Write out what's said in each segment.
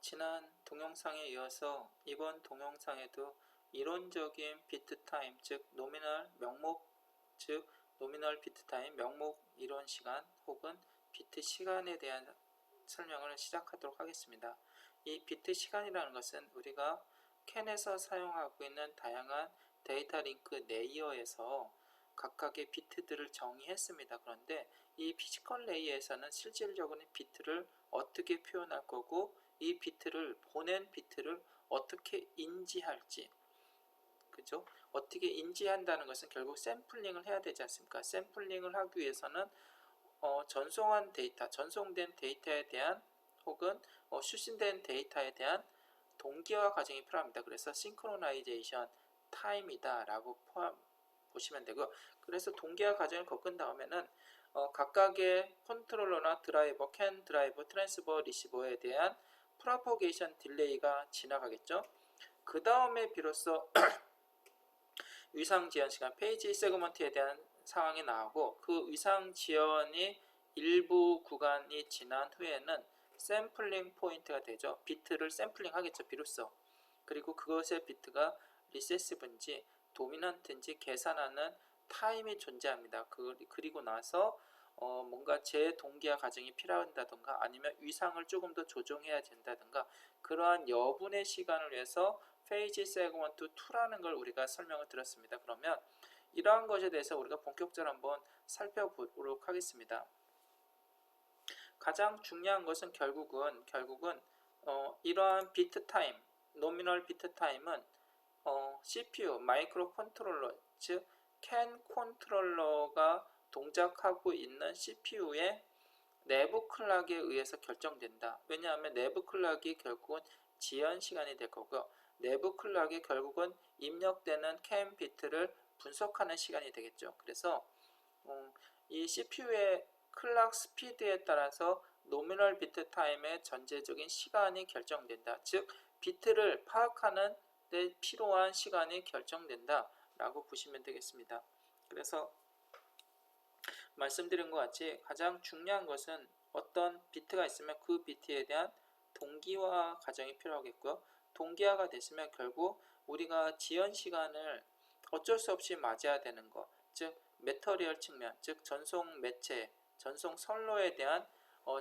지난 동영상에 이어서 이번 동영상에도 이론적인 비트 타임, 즉 노미널 명목, 즉 노미널 비트 타임 명목 이론 시간 혹은 비트 시간에 대한 설명을 시작하도록 하겠습니다. 이 비트 시간이라는 것은 우리가 캔에서 사용하고 있는 다양한 데이터 링크 레이어에서 각각의 비트들을 정의했습니다. 그런데 이 피지컬 레이어에서는 실질적으로 비트를 어떻게 표현할 거고 이 비트를 보낸 비트를 어떻게 인지할지, 그죠? 어떻게 인지한다는 것은 결국 샘플링을 해야 되지 않습니까? 샘플링을 하기 위해서는 전송한 데이터, 전송된 데이터에 대한 혹은 수신된 데이터에 대한 동기화 과정이 필요합니다. 그래서 싱크로나이제이션 타임이다 라고 보시면 되고, 그래서 동기화 과정을 겪은 다음에는 각각의 컨트롤러나 드라이버, 캔 드라이버, 트랜스버, 리시버에 대한 프로포게이션 딜레이가 지나가겠죠. 그 다음에 비로소 위상 지연 시간, 페이지 세그먼트에 대한 상황이 나오고, 그 위상 지연이 일부 구간이 지난 후에는 샘플링 포인트가 되죠. 비트를 샘플링 하겠죠, 비로소. 그리고 그것의 비트가 리세시브인지 도미넌트인지 계산하는 타임이 존재합니다. 그리고 나서 뭔가 재동기화 과정이 필요하다던가 아니면 위상을 조금 더 조정해야 된다던가 그러한 여분의 시간을 위해서 페이지 세그먼트 2라는 걸 우리가 설명을 드렸습니다. 그러면 이러한 것에 대해서 우리가 본격적으로 한번 살펴보도록 하겠습니다. 가장 중요한 것은 결국은 이러한 비트 타임, 노미널 비트 타임은 CPU, 마이크로 컨트롤러, 즉 캔 컨트롤러가 동작하고 있는 CPU의 내부 클락에 의해서 결정된다. 왜냐하면 내부 클락이 결국은 지연 시간이 될 거고요. 내부 클락이 결국은 입력되는 캔 비트를 분석하는 시간이 되겠죠. 그래서 이 CPU의 클락 스피드에 따라서 노미널 비트 타임의 전체적인 시간이 결정된다. 즉 비트를 파악하는 데 필요한 시간이 결정된다 라고 보시면 되겠습니다. 그래서 말씀드린 것 같이 가장 중요한 것은 어떤 비트가 있으면 그 비트에 대한 동기화 과정이 필요하겠고요. 동기화가 됐으면 결국 우리가 지연 시간을 어쩔 수 없이 맞아야 되는 것, 즉 매터리얼 측면, 즉 전송 매체, 전송 선로에 대한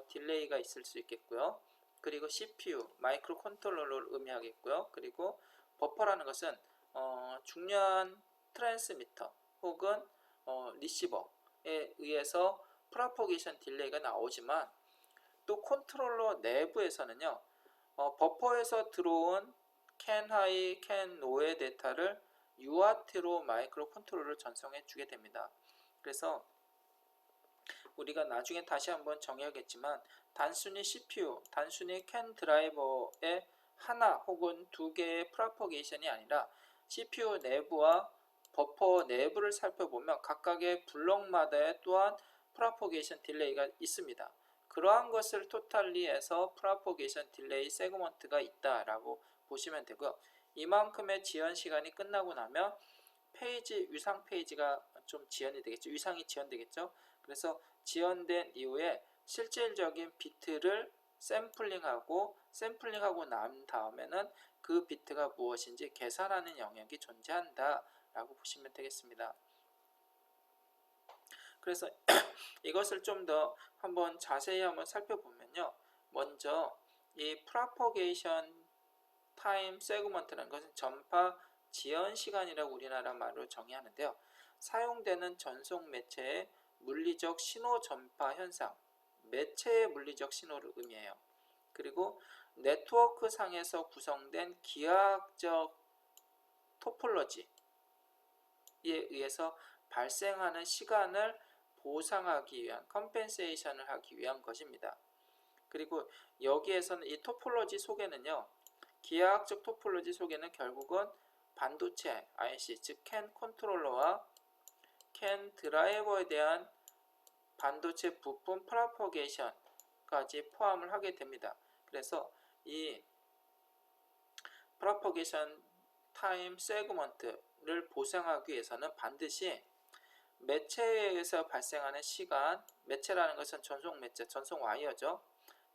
딜레이가 있을 수 있겠고요. 그리고 CPU, 마이크로 컨트롤러를 의미하겠고요. 그리고 버퍼라는 것은 중요한 트랜스미터 혹은 리시버에 의해서 프로포게이션 딜레이가 나오지만 또 컨트롤러 내부에서는요, 버퍼에서 들어온 캔 하이, 캔 로의 데이터를 UART로 마이크로 컨트롤러를 전송해 주게 됩니다. 그래서 우리가 나중에 다시 한번 정의하겠지만 단순히 CPU, 단순히 캔 드라이버의 하나 혹은 두 개의 프로포게이션이 아니라 CPU 내부와 버퍼 내부를 살펴보면 각각의 블록마다의 또한 프로포게이션 딜레이가 있습니다. 그러한 것을 토탈리해서 프로포게이션 딜레이 세그먼트가 있다라고 보시면 되고요. 이만큼의 지연 시간이 끝나고 나면 페이지, 위상 페이지가 좀 지연이 되겠죠. 위상이 지연되겠죠. 그래서 지연된 이후에 실질적인 비트를 샘플링하고 난 다음에는 그 비트가 무엇인지 계산하는 영역이 존재한다 라고 보시면 되겠습니다. 그래서 이것을 좀 더 한번 자세히 한번 살펴보면요. 먼저 이 프로포게이션 타임 세그먼트라는 것은 전파 지연 시간이라고 우리나라 말로 정의하는데요. 사용되는 전송 매체의 물리적 신호 전파 현상, 매체의 물리적 신호를 의미해요. 그리고 네트워크 상에서 구성된 기하학적 토폴로지에 의해서 발생하는 시간을 보상하기 위한 컴펜세이션을 하기 위한 것입니다. 그리고 여기에서는 이 토폴로지 속에는요, 기하학적 토폴로지 속에는 결국은 반도체 IC, 즉 캔 컨트롤러와 캔 드라이버에 대한 반도체 부품 프로포게이션까지 포함을 하게 됩니다. 그래서 이 프로포게이션 타임 세그먼트를 보상하기 위해서는 반드시 매체에 의해서 발생하는 시간, 매체라는 것은 전송 매체, 전송 와이어죠.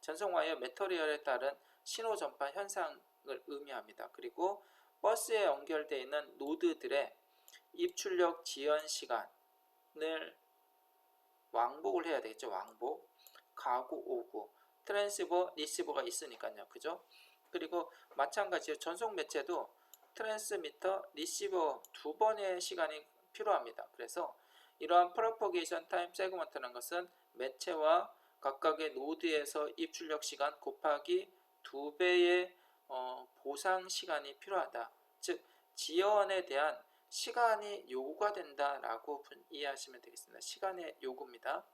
전송 와이어 매터리얼에 따른 신호 전파 현상을 의미합니다. 그리고 버스에 연결되어 있는 노드들의 입출력 지연 시간을 왕복을 해야 되겠죠. 왕복. 가고 오고. 트랜스버, 리시버가 있으니까요. 그죠? 그리고 마찬가지로 전송 매체도 트랜스미터, 리시버 두 번의 시간이 필요합니다. 그래서 이러한 프로퍼게이션 타임 세그먼트라는 것은 매체와 각각의 노드에서 입출력 시간 곱하기 2배의 보상 시간이 필요하다. 즉 지연에 대한 시간이 요구가 된다라고 이해하시면 되겠습니다. 시간의 요구입니다.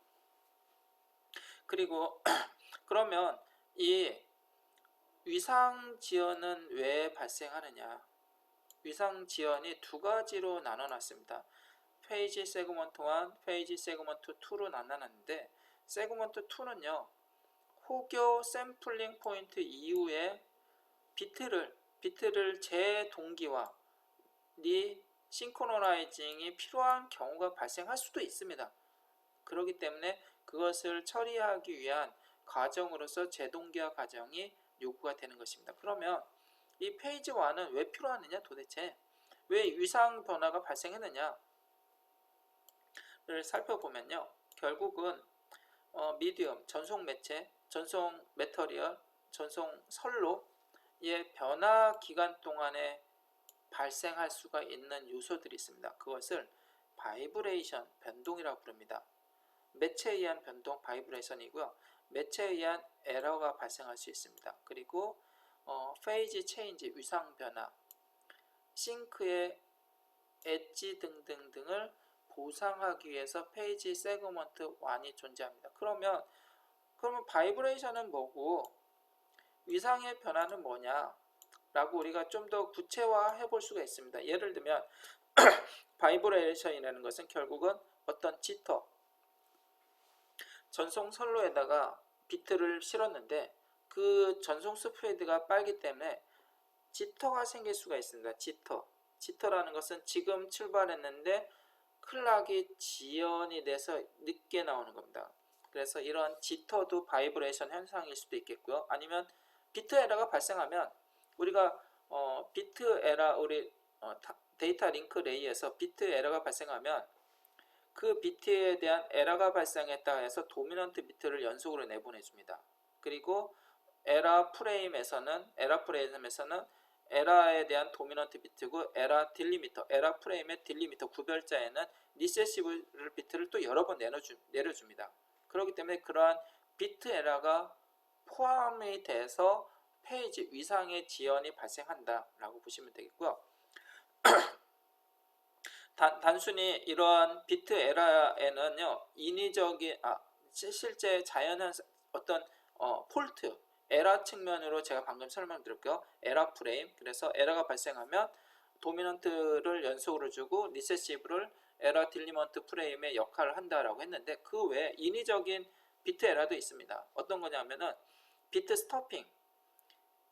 그리고 그러면 이 위상 지연은 왜 발생하느냐? 위상 지연이 두 가지로 나눠놨습니다. 페이지 세그먼트 1, 페이지 세그먼트 2로 나눠놨는데 세그먼트 2는요. 혹여 샘플링 포인트 이후에 비트를 재동기화 시ን크로나이징이 필요한 경우가 발생할 수도 있습니다. 그렇기 때문에 그것을 처리하기 위한 과정으로서 재동기화 과정이 요구가 되는 것입니다. 그러면 이 페이지 1은 왜 필요하느냐 도대체? 왜 위상 변화가 발생했느냐를 살펴보면요. 결국은 미디엄, 전송 매체, 전송 매터리얼, 전송 선로의 변화 기간 동안에 발생할 수가 있는 요소들이 있습니다. 그것을 바이브레이션, 변동이라고 부릅니다. 매체에 의한 변동, 바이브레이션이고요. 매체에 의한 에러가 발생할 수 있습니다. 그리고 페이지 체인지, 위상 변화, 싱크의 엣지 등등등을 보상하기 위해서 페이지 세그먼트 1이 존재합니다. 그러면 바이브레이션은 뭐고 위상의 변화는 뭐냐? 라고 우리가 좀 더 구체화해 볼 수가 있습니다. 예를 들면 바이브레이션이라는 것은 결국은 어떤 지터, 전송 선로에다가 비트를 실었는데 그 전송 스프레드가 빨기 때문에 지터가 생길 수가 있습니다. 지터라는 것은 지금 출발했는데 클락이 지연이 돼서 늦게 나오는 겁니다. 그래서 이런 지터도 바이브레이션 현상일 수도 있겠고요. 아니면 비트 에러가 발생하면 우리가 비트 에러 데이터 링크 레이에서 비트 에러가 발생하면 그 비트에 대한 에러가 발생했다 해서 도미넌트 비트를 연속으로 내보내줍니다. 그리고 에러 프레임에서는 에러에 대한 도미넌트 비트고 에러 프레임의 딜리미터 구별자에는 리세시브 비트를 또 여러 번 내려줍니다. 그렇기 때문에 그러한 비트 에러가 포함이 돼서 페이지 위상의 지연이 발생한다라고 보시면 되겠고요. 단순히 이러한 비트 에러에는요 인위적인 실제 자연현상 어떤 폴트 에러 측면으로 제가 방금 설명드렸고요. 에러 프레임, 그래서 에러가 발생하면 도미넌트를 연속으로 주고 리세시브를 에러 딜리먼트 프레임의 역할을 한다라고 했는데 그 외에 인위적인 비트 에러도 있습니다. 어떤 거냐면은 비트 스토핑,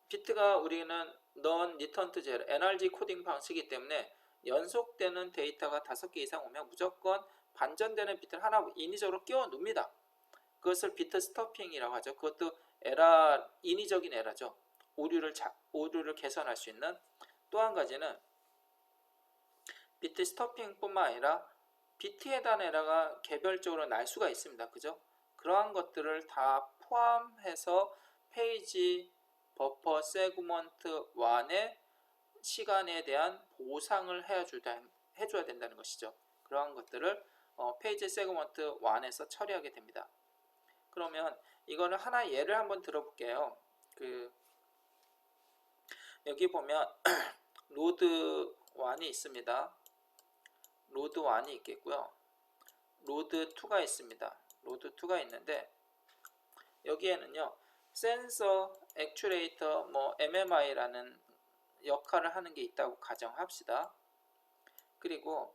비트가 우리는 non return to zero NRG 코딩 방식이기 때문에 연속되는 데이터가 5개 이상 오면 무조건 반전되는 비트를 하나 인위적으로 끼워 눕니다. 그것을 비트 스토핑이라고 하죠. 그것도 인위적인 에러죠. 오류를 개선할 수 있는. 또 한 가지는 비트 스토핑뿐만 아니라 비트에 대한 에러가 개별적으로 날 수가 있습니다. 그죠? 그러한 것들을 다 포함해서 페이지 버퍼 세그먼트 1의 시간에 대한 보상을 해줘야 된다는 것이죠. 그러한 것들을 페이지 세그먼트 1에서 처리하게 됩니다. 그러면 이거는 하나의 예를 한번 들어볼게요. 여기 보면 로드 1이 있습니다. 로드 1이 있겠고요. 로드 2가 있습니다. 로드 2가 있는데 여기에는요 센서, 액추레이터, MMI라는 역할을 하는 게 있다고 가정합시다. 그리고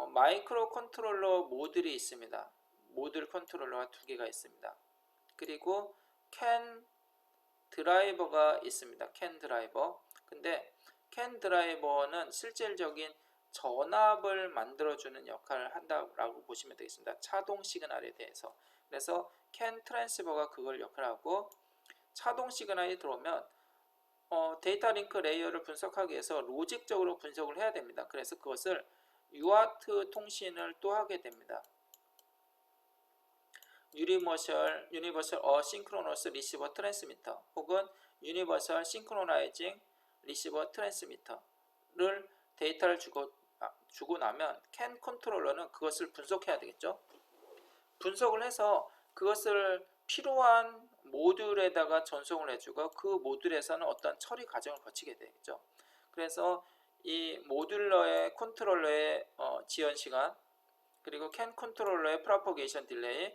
마이크로 컨트롤러 모듈이 있습니다. 모듈 컨트롤러가 2개가 있습니다. 그리고 캔 드라이버가 있습니다. 캔 드라이버. 근데 캔 드라이버는 실질적인 전압을 만들어주는 역할을 한다고 보시면 되겠습니다. 차동 시그널에 대해서. 그래서 캔 트랜스버가 그걸 역할하고 차동 시그널이 들어오면 데이터 링크 레이어를 분석하기 위해서 로직적으로 분석을 해야 됩니다. 그래서 그것을 UART 통신을 또 하게 됩니다. 유니버설 어싱크로너스 리시버 트랜스미터 혹은 유니버설 싱크로나이징 리시버 트랜스미터를 데이터를 주고 나면 캔 컨트롤러는 그것을 분석해야 되겠죠. 분석을 해서 그것을 필요한 모듈에다가 전송을 해주고 그 모듈에서는 어떤 처리 과정을 거치게 되겠죠. 그래서 이 모듈러의 컨트롤러의 지연 시간, 그리고 캔 컨트롤러의 프로퍼게이션 딜레이,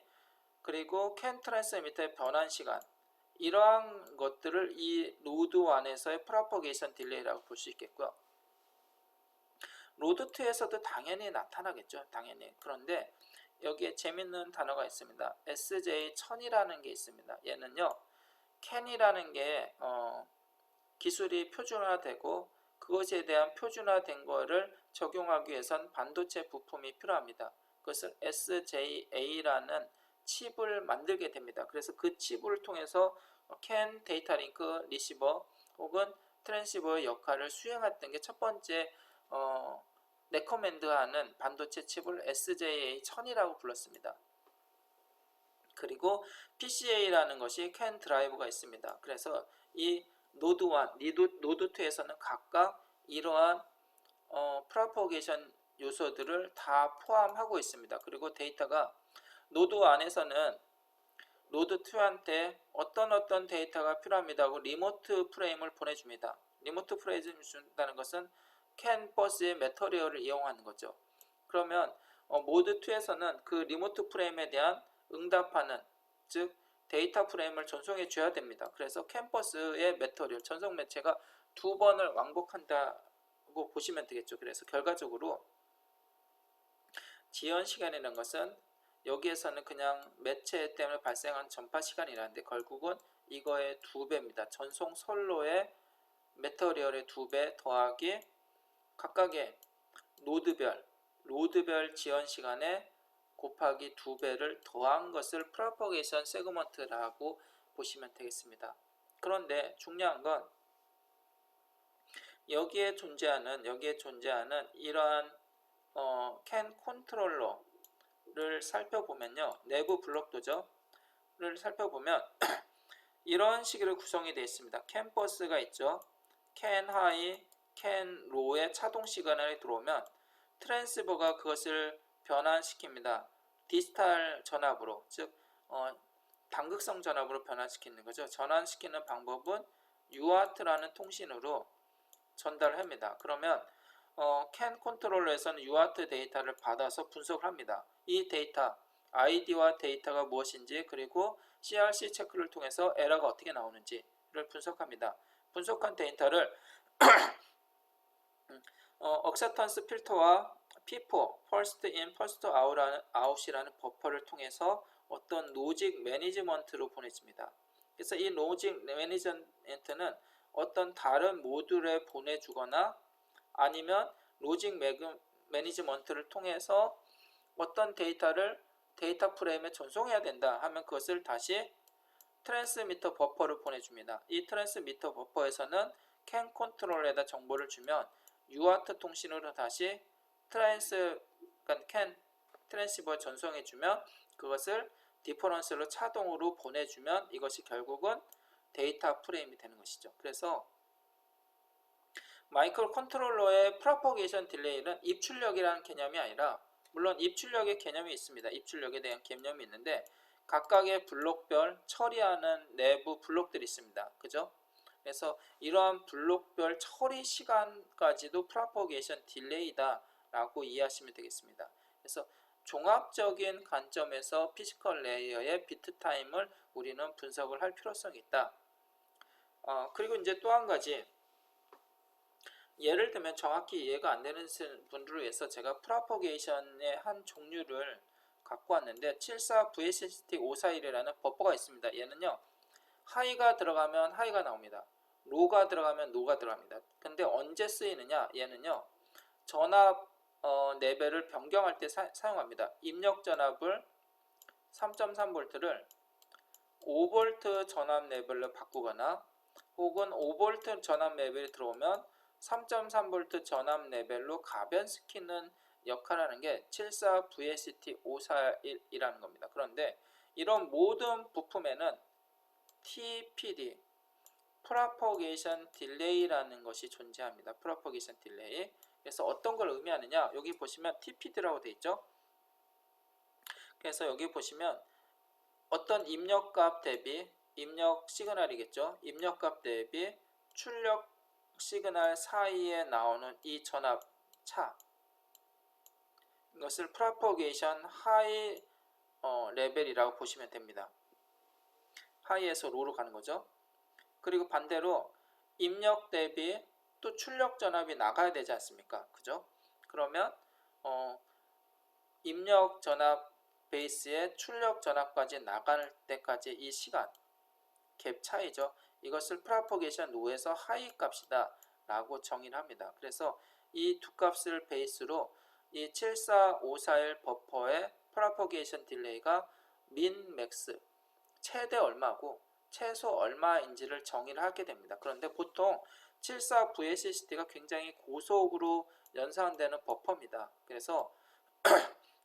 그리고 캔 트랜스미터의 변환 시간, 이러한 것들을 이 로드 1에서의 프로퍼게이션 딜레이라고 볼 수 있겠고요. 로드 2에서도 당연히 나타나겠죠. 당연히. 그런데 여기에 재밌는 단어가 있습니다. SJ1000이라는 게 있습니다. 얘는요, 캔이라는 게 기술이 표준화되고 그것에 대한 표준화된 거를 적용하기 위해선 반도체 부품이 필요합니다. 그것을 SJA라는 칩을 만들게 됩니다. 그래서 그 칩을 통해서 캔, 데이터 링크, 리시버 혹은 트랜시버의 역할을 수행했던 게 첫 번째 레커멘드하는 반도체 칩을 SJA1000이라고 불렀습니다. 그리고 PCA라는 것이 캔 드라이브가 있습니다. 그래서 이 노드 1, 노드 2에서는 각각 이러한 프로퍼게이션 요소들을 다 포함하고 있습니다. 그리고 데이터가 노드 안에서는 노드 2한테 어떤 데이터가 필요합니다 하고 리모트 프레임을 보내줍니다. 리모트 프레임을 준다는 것은 캔 버스의 매터리얼을 이용하는 거죠. 그러면 모드 2에서는 그 리모트 프레임에 대한 응답하는, 즉 데이터 프레임을 전송해 줘야 됩니다. 그래서 캠퍼스의 매터리얼, 전송 매체가 2번을 왕복한다고 보시면 되겠죠. 그래서 결과적으로 지연 시간이라는 것은 여기에서는 그냥 매체 때문에 발생한 전파 시간이라는데 결국은 이거의 2배입니다. 전송 선로의 매터리얼의 2배 더하기 각각의 로드별 지연 시간에 곱하기 2배를 더한 것을 프로퍼게이션 세그먼트라고 보시면 되겠습니다. 그런데 중요한 건 여기에 존재하는 이러한 캔 컨트롤러를 살펴보면요, 내부 블록도저를 살펴보면 이런 식으로 구성이 되어 있습니다. 캔 버스가 있죠. 캔 하이, 캔 로의 차동 시그널이 들어오면 트랜스버가 그것을 변환시킵니다. 디지털 전압으로, 즉 단극성 전압으로 변환시키는 거죠. 전환시키는 방법은 UART라는 통신으로 전달을 합니다. 그러면 캔 컨트롤러에서는 UART 데이터를 받아서 분석을 합니다. 이 데이터, ID와 데이터가 무엇인지, 그리고 CRC 체크를 통해서 에러가 어떻게 나오는지를 분석합니다. 분석한 데이터를 억셉턴스 필터와 P4, First In, First Out이라는 버퍼를 통해서 어떤 로직 매니지먼트로 보내집니다. 그래서 이 로직 매니지먼트는 어떤 다른 모듈에 보내주거나 아니면 로직 매니지먼트를 통해서 어떤 데이터 프레임에 전송해야 된다 하면 그것을 다시 트랜스미터 버퍼를 보내줍니다. 이 트랜스미터 버퍼에서는 캔 컨트롤러에다 정보를 주면 UART 통신으로 다시 캔 트랜시버 전송해주면 그것을 디퍼런스로 차동으로 보내주면 이것이 결국은 데이터 프레임이 되는 것이죠. 그래서 마이크로 컨트롤러의 프로퍼게이션 딜레이는 입출력이라는 개념이 아니라, 물론 입출력의 개념이 있습니다. 입출력에 대한 개념이 있는데 각각의 블록별 처리하는 내부 블록들이 있습니다. 그죠? 그래서 이러한 블록별 처리 시간까지도 프로퍼게이션 딜레이다 라고 이해하시면 되겠습니다. 그래서 종합적인 관점에서 피지컬 레이어의 비트 타임을 우리는 분석을 할 필요성이 있다. 그리고 이제 또 한 가지, 예를 들면 정확히 이해가 안 되는 분들을 위해서 제가 프로퍼게이션의 한 종류를 갖고 왔는데 74 VSST 541이라는 버퍼가 있습니다. 얘는요, 하이가 들어가면 하이가 나옵니다. 로가 들어가면 로가 들어갑니다. 근데 언제 쓰이느냐, 얘는요 전압 레벨을 변경할 때 사용합니다. 입력 전압을 3.3V를 5V 전압 레벨로 바꾸거나 혹은 5V 전압 레벨이 들어오면 3.3V 전압 레벨로 가변시키는 역할을 하는 게 74 VST541이라는 겁니다. 그런데 이런 모든 부품에는 TPD, Propagation Delay라는 것이 존재합니다. Propagation Delay. 그래서 어떤 걸 의미하느냐? 여기 보시면 TPD라고 되어 있죠. 그래서 여기 보시면 어떤 입력값 대비, 입력 시그널이겠죠. 입력값 대비 출력 시그널 사이에 나오는 이 전압 차, 이것을 Propagation High 레벨이라고 보시면 됩니다. 하이에서 로로 가는 거죠. 그리고 반대로 입력 대비 또 출력 전압이 나가야 되지 않습니까? 그죠? 그러면 입력 전압 베이스에 출력 전압까지 나갈 때까지 이 시간 갭 차이죠. 이것을 프로포게이션 로에서 하이 값이다 라고 정의를 합니다. 그래서 이 두 값을 베이스로 이 74541 버퍼의 프로포게이션 딜레이가 민, 맥스, 최대 얼마고 최소 얼마인지를 정의를 하게 됩니다. 그런데 보통 74 VSCT가 굉장히 고속으로 연산되는 버퍼입니다. 그래서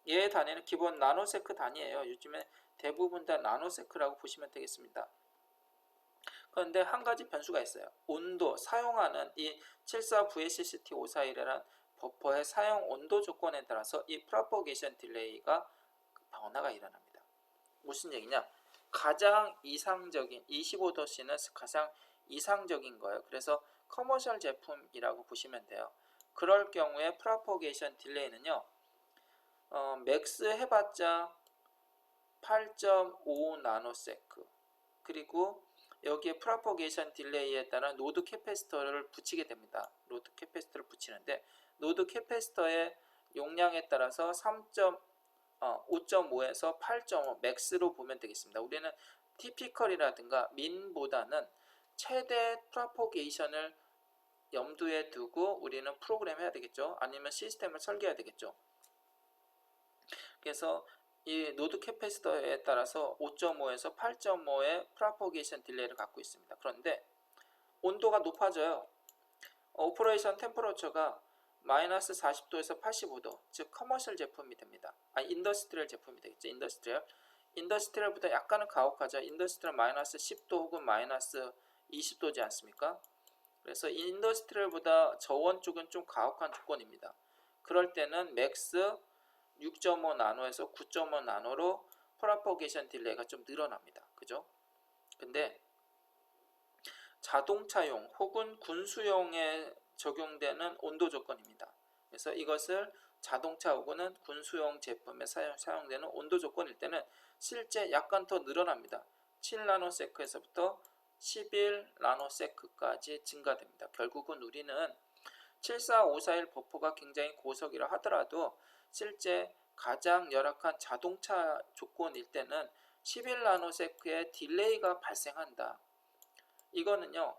얘의 단위는 기본 나노세크 단위예요. 요즘에 대부분 다 나노세크라고 보시면 되겠습니다. 그런데 한 가지 변수가 있어요. 온도, 사용하는 이 74 VSCT541이라는 버퍼의 사용 온도 조건에 따라서 이 프로포게이션 딜레이가 변화가 일어납니다. 무슨 얘기냐? 가장 이상적인 25도씨는 가장 이상적인 거예요. 그래서 커머셜 제품이라고 보시면 돼요. 그럴 경우에 프로포게이션 딜레이는요. 맥스 해봤자 8.5 나노세크, 그리고 여기에 프로포게이션 딜레이에 따른 노드 캐패시터를 붙이게 됩니다. 노드 캐패시터를 붙이는데 노드 캐패시터의 용량에 따라서 5.5에서 8.5 맥스로 보면 되겠습니다. 우리는 티피컬이라든가 민보다는 최대 프로포게이션을 염두에 두고 우리는 프로그램 해야 되겠죠. 아니면 시스템을 설계해야 되겠죠. 그래서 이 노드 캐패시터에 따라서 5.5에서 8.5의 프로포게이션 딜레이를 갖고 있습니다. 그런데 온도가 높아져요. 오퍼레이션 템퍼러처가 마이너스 40도에서 85도, 즉 커머셜 제품이 됩니다. 인더스트리얼 제품이 되겠죠. 인더스트리얼보다 약간은 가혹하죠. 인더스트리얼 마이너스 10도 혹은 마이너스 20도지 않습니까? 그래서 인더스트리얼보다 저온 쪽은 좀 가혹한 조건입니다. 그럴 때는 맥스 6.5 나노에서 9.5 나노로 프로포게이션 딜레이가 좀 늘어납니다. 그죠? 근데 자동차용 혹은 군수용에 적용되는 온도 조건입니다. 그래서 이것을 자동차 혹은 군수용 제품에 사용되는 온도 조건일 때는 실제 약간 더 늘어납니다. 7나노세크에서부터 11나노세크까지 증가됩니다. 결국은 우리는 74541 버퍼가 굉장히 고속이라 하더라도 실제 가장 열악한 자동차 조건일 때는 11나노세크의 딜레이가 발생한다. 이거는요,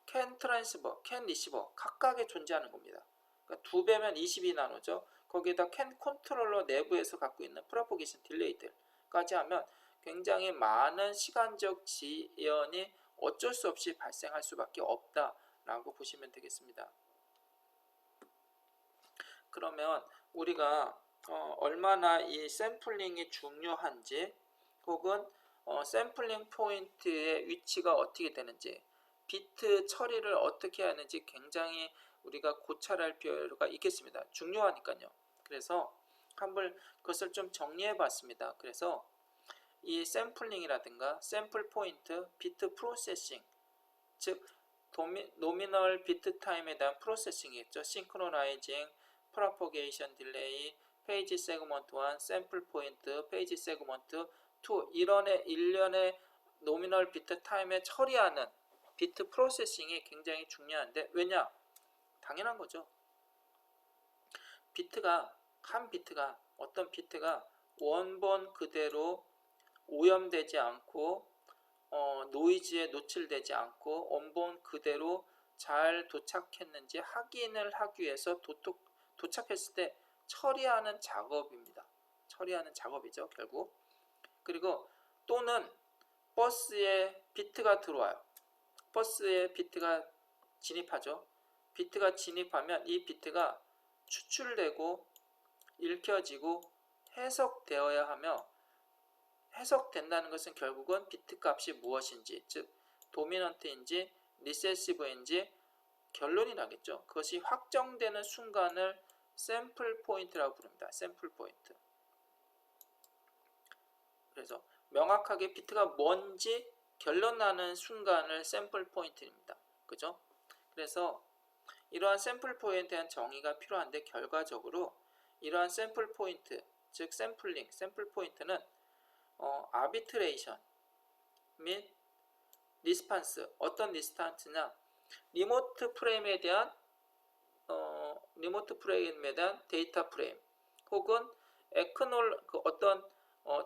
캔 트랜스버, 캔 리시버 각각에 존재하는 겁니다. 그러니까 2배면 22나노죠. 거기에다 캔 컨트롤러 내부에서 갖고 있는 프로포게이션 딜레이들까지 하면 굉장히 많은 시간적 지연이 어쩔 수 없이 발생할 수밖에 없다라고 보시면 되겠습니다. 그러면 우리가 얼마나 이 샘플링이 중요한지 혹은 샘플링 포인트의 위치가 어떻게 되는지 비트 처리를 어떻게 하는지 굉장히 우리가 고찰할 필요가 있겠습니다. 중요하니까요. 그래서 한번 그것을 좀 정리해 봤습니다. 그래서 이 샘플링이라든가 샘플 포인트, 비트 프로세싱, 즉 노미널 비트 타임에 대한 프로세싱이겠죠. 싱크로나이징, 프로포게이션 딜레이, 페이지 세그먼트 1, 샘플 포인트, 페이지 세그먼트 2 일련의 노미널 비트 타임에 처리하는 비트 프로세싱이 굉장히 중요한데 왜냐? 당연한 거죠. 어떤 비트가 원본 그대로 오염되지 않고 노이즈에 노출되지 않고 원본 그대로 잘 도착했는지 확인을 하기 위해서 도착했을 때 처리하는 작업입니다. 처리하는 작업이죠, 결국. 그리고 또는 버스에 비트가 들어와요. 버스에 비트가 진입하죠. 비트가 진입하면 이 비트가 추출되고 읽혀지고 해석되어야 하며, 해석된다는 것은 결국은 비트 값이 무엇인지, 즉 도미넌트인지 리세시브인지 결론이 나겠죠. 그것이 확정되는 순간을 샘플 포인트라고 부릅니다. 샘플 포인트. 그래서 명확하게 비트가 뭔지 결론 나는 순간을 샘플 포인트입니다. 그죠? 그래서 이러한 샘플 포인트에 대한 정의가 필요한데, 결과적으로 이러한 샘플 포인트, 즉 샘플링, 샘플 포인트는 아비트레이션 및 리스판스, 어떤 리스판스냐, 리모트 프레임에 대한 데이터 프레임, 혹은 어떤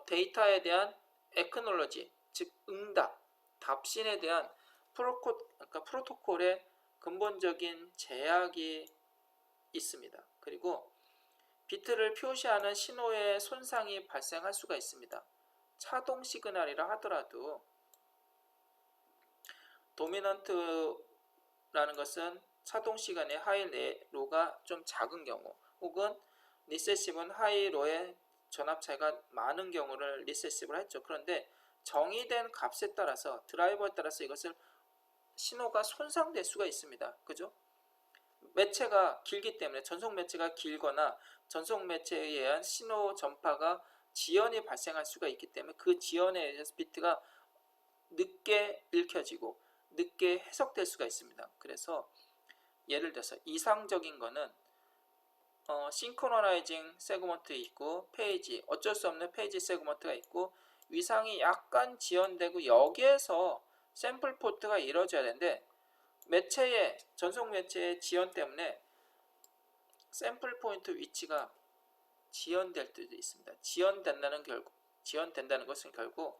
데이터에 대한 에크놀로지, 즉 응답, 답신에 대한 프로토콜의 근본적인 제약이 있습니다. 그리고 비트를 표시하는 신호의 손상이 발생할 수가 있습니다. 차동 시그널이라 하더라도 도미넌트라는 것은 차동 시간의 하이 로가 좀 작은 경우, 혹은 리세시브는 하이 로의 전압 차이가 많은 경우를 리세시브를 했죠. 그런데 정의된 값에 따라서, 드라이버에 따라서 이것을 신호가 손상될 수가 있습니다. 그죠? 매체가 길기 때문에, 전송 매체가 길거나 전송 매체에 의한 신호 전파가 지연이 발생할 수가 있기 때문에, 그 지연에 의해서 비트가 늦게 읽혀지고 늦게 해석될 수가 있습니다. 그래서 예를 들어서 이상적인 거는 싱크로나이징 세그먼트 있고, 페이지, 어쩔 수 없는 페이지 세그먼트가 있고, 위상이 약간 지연되고 여기에서 샘플 포트가 이루어져야 되는데, 전송 매체의 지연 때문에 샘플 포인트 위치가 지연될 때도 있습니다. 지연된다는 것은 결국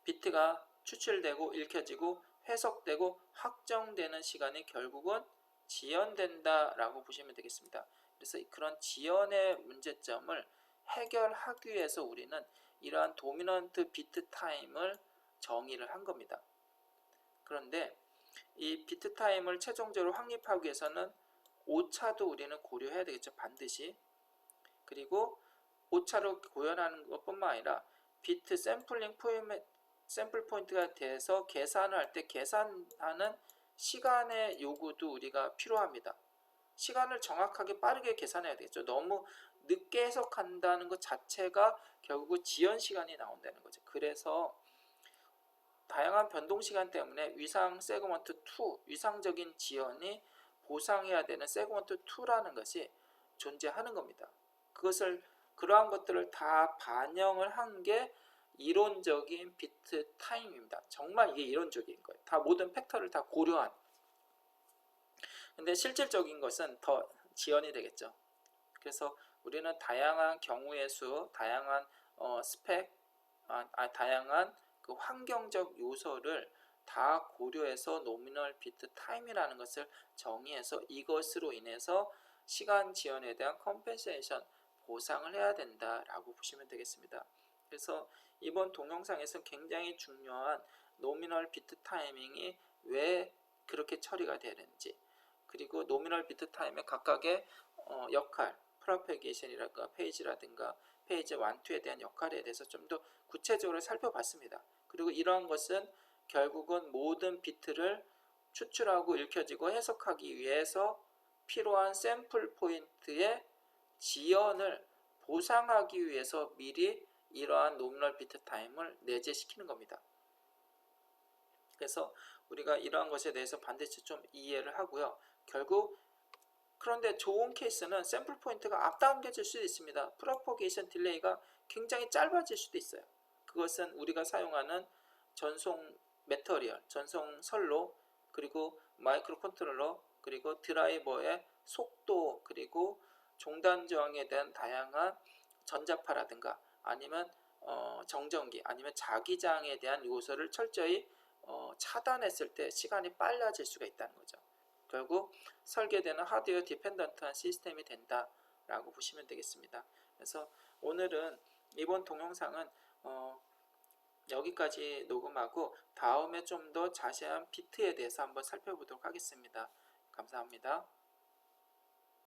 비트가 추출되고 읽혀지고 해석되고 확정되는 시간이 결국은 지연된다라고 보시면 되겠습니다. 그래서 그런 지연의 문제점을 해결하기 위해서 우리는 이러한 도미넌트 비트 타임을 정의를 한 겁니다. 그런데 이 비트 타임을 최종적으로 확립하기 위해서는 오차도 우리는 고려해야 되겠죠. 반드시. 그리고 오차로 고려하는 것뿐만 아니라 비트 샘플 포인트가 돼서 계산을 할 때 계산하는 시간의 요구도 우리가 필요합니다. 시간을 정확하게 빠르게 계산해야 되겠죠. 너무 늦게 해석한다는 것 자체가 결국 지연 시간이 나온다는 거죠. 그래서 다양한 변동 시간 때문에 위상 세그먼트 2, 위상적인 지연이 보상해야 되는 세그먼트 2라는 것이 존재하는 겁니다. 그러한 것들을 다 반영을 한 게 이론적인 비트 타임입니다. 정말 이게 이론적인 거예요. 다 모든 팩터를 다 고려한. 근데 실질적인 것은 더 지연이 되겠죠. 그래서 우리는 다양한 경우의 수, 다양한 다양한 그 환경적 요소를 다 고려해서 노미널 비트 타임이라는 것을 정의해서 이것으로 인해서 시간 지연에 대한 컴펜세이션, 보상을 해야 된다라고 보시면 되겠습니다. 그래서 이번 동영상에서 굉장히 중요한 노미널 비트 타이밍이 왜 그렇게 처리가 되는지, 그리고 노미널 비트 타임의 각각의 역할, 프로페게이션이라든가 페이지라든가 페이지 1, 2에 대한 역할에 대해서 좀 더 구체적으로 살펴봤습니다. 그리고 이러한 것은 결국은 모든 비트를 추출하고 읽혀지고 해석하기 위해서 필요한 샘플 포인트의 지연을 보상하기 위해서 미리 이러한 노미널 비트 타임을 내재시키는 겁니다. 그래서 우리가 이러한 것에 대해서 반드시 좀 이해를 하고요. 결국 그런데 좋은 케이스는 샘플 포인트가 앞당겨질 수도 있습니다. 프로포게이션 딜레이가 굉장히 짧아질 수도 있어요. 그것은 우리가 사용하는 전송 매터리얼, 전송 선로, 그리고 마이크로 컨트롤러, 그리고 드라이버의 속도, 그리고 종단 저항에 대한 다양한 전자파라든가 아니면 정전기, 아니면 자기장에 대한 요소를 철저히 차단했을 때 시간이 빨라질 수가 있다는 거죠. 결국 설계되는 하드웨어 디펜던트한 시스템이 된다라고 보시면 되겠습니다. 그래서 오늘은 이번 동영상은 여기까지 녹음하고 다음에 좀 더 자세한 비트에 대해서 한번 살펴보도록 하겠습니다. 감사합니다.